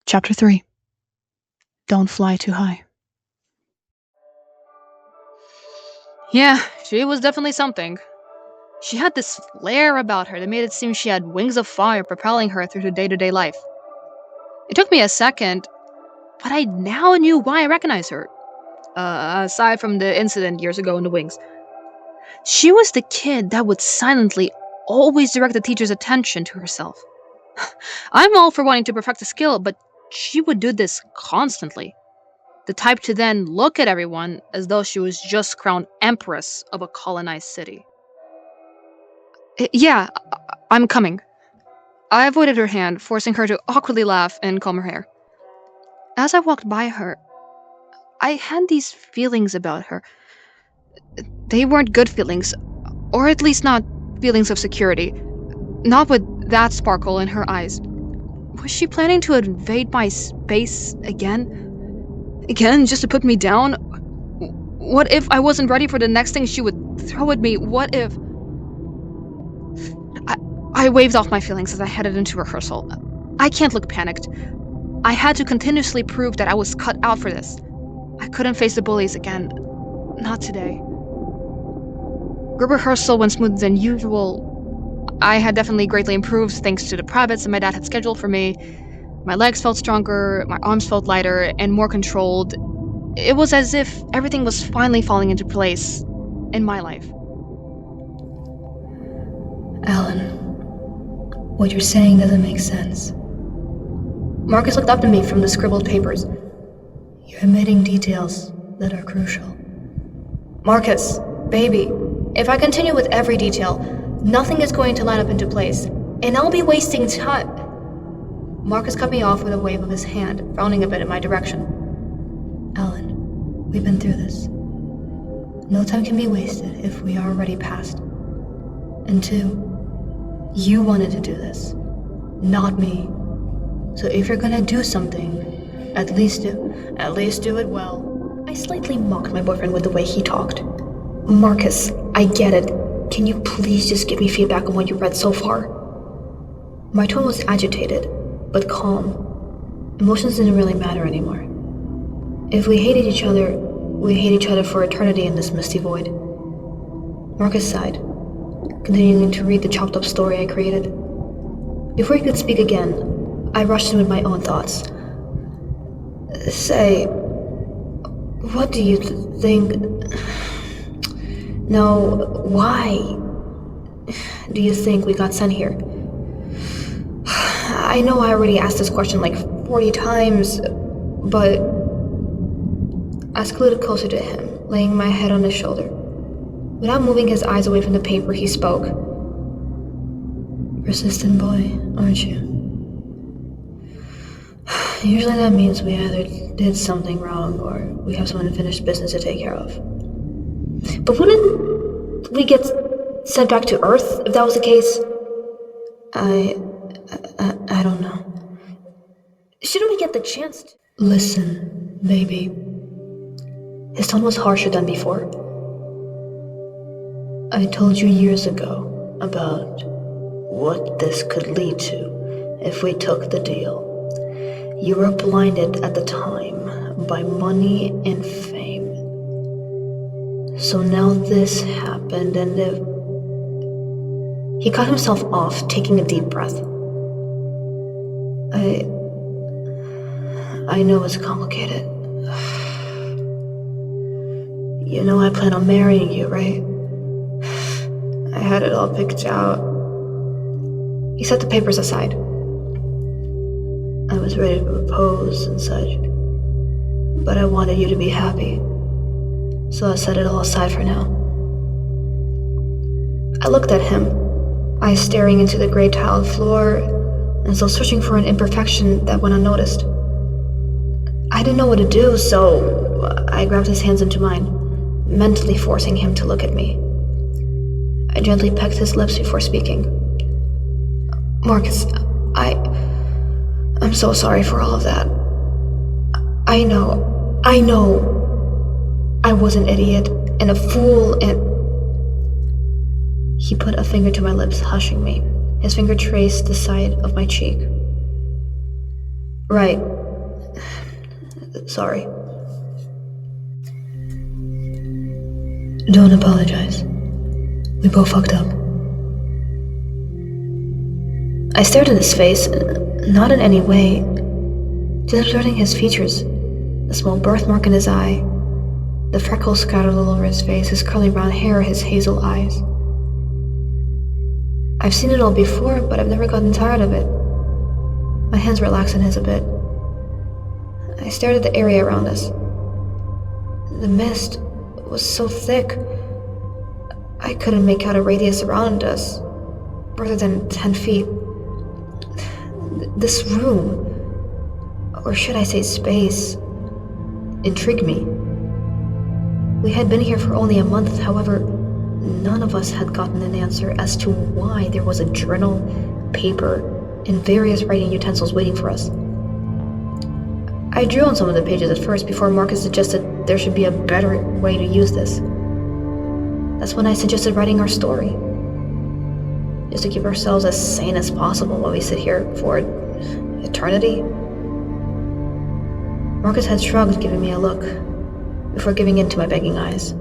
Chapter 3. Don't Fly Too High. Yeah, she was definitely something. She had this flair about her that made it seem she had wings of fire propelling her through her day-to-day life. It took me a second, but I now knew why I recognized her. Aside from the incident years ago in the wings. She was the kid that would silently always direct the teacher's attention to herself. I'm all for wanting to perfect a skill, but she would do this constantly. The type to then look at everyone as though she was just crowned empress of a colonized city. Yeah, I'm coming. I avoided her hand, forcing her to awkwardly laugh and comb her hair. As I walked by her, I had these feelings about her. They weren't good feelings, or at least not feelings of security. Not with that sparkle in her eyes. Was she planning to invade my space again? Again, just to put me down? What if I wasn't ready for the next thing she would throw at me? What if... I waved off my feelings as I headed into rehearsal. I can't look panicked. I had to continuously prove that I was cut out for this. I couldn't face the bullies again. Not today. Group rehearsal went smoother than usual. I had definitely greatly improved thanks to the privates that my dad had scheduled for me. My legs felt stronger, my arms felt lighter, and more controlled. It was as if everything was finally falling into place in my life. Alan, what you're saying doesn't make sense. Marcus looked up to me from the scribbled papers. You're omitting details that are crucial. Marcus, baby, if I continue with every detail, nothing is going to line up into place, and I'll be wasting time. Marcus cut me off with a wave of his hand, frowning a bit in my direction. Alan, we've been through this. No time can be wasted if we are already past. And 2, you wanted to do this, not me. So if you're gonna do something, at least do it well. I slightly mocked my boyfriend with the way he talked. Marcus, I get it. Can you please just give me feedback on what you read so far? My tone was agitated, but calm. Emotions didn't really matter anymore. If we hated each other, we hate each other for eternity in this misty void. Marcus sighed, continuing to read the chopped up story I created. Before he could speak again, I rushed in with my own thoughts. Say, what do you think... No, why do you think we got sent here? I know I already asked this question like 40 times, but... I scooted closer to him, laying my head on his shoulder. Without moving his eyes away from the paper, he spoke. Persistent boy, aren't you? Usually that means we either did something wrong or we have some unfinished business to take care of. But wouldn't we get sent back to Earth if that was the case? I don't know. Shouldn't we get the chance to... Listen, baby. His tone was harsher than before. I told you years ago about what this could lead to if we took the deal. You were blinded at the time by money and fame. So now this happened, and if... He cut himself off, taking a deep breath. I know it's complicated. You know I plan on marrying you, right? I had it all picked out. He set the papers aside. I was ready to propose and such, but I wanted you to be happy, so I set it all aside for now. I looked at him, eyes staring into the gray tiled floor, and still searching for an imperfection that went unnoticed. I didn't know what to do, so I grabbed his hands into mine, mentally forcing him to look at me. I gently pecked his lips before speaking. Marcus, I'm so sorry for all of that. I know I was an idiot and a fool and... He put a finger to my lips, hushing me. His finger traced the side of my cheek. Right. Sorry. Don't apologize. We both fucked up. I stared at his face, not in any way, just observing his features, the small birthmark in his eye, the freckles scattered all over his face, his curly brown hair, his hazel eyes. I've seen it all before, but I've never gotten tired of it. My hands relaxed in his a bit. I stared at the area around us. The mist was so thick, I couldn't make out a radius around us, further than 10 feet. This room, or should I say space, intrigued me. We had been here for only a month, however, none of us had gotten an answer as to why there was a journal, paper, and various writing utensils waiting for us. I drew on some of the pages at first before Marcus suggested there should be a better way to use this. That's when I suggested writing our story, just to keep ourselves as sane as possible while we sit here for eternity. Marcus had shrugged, giving me a look, before giving in to my begging eyes.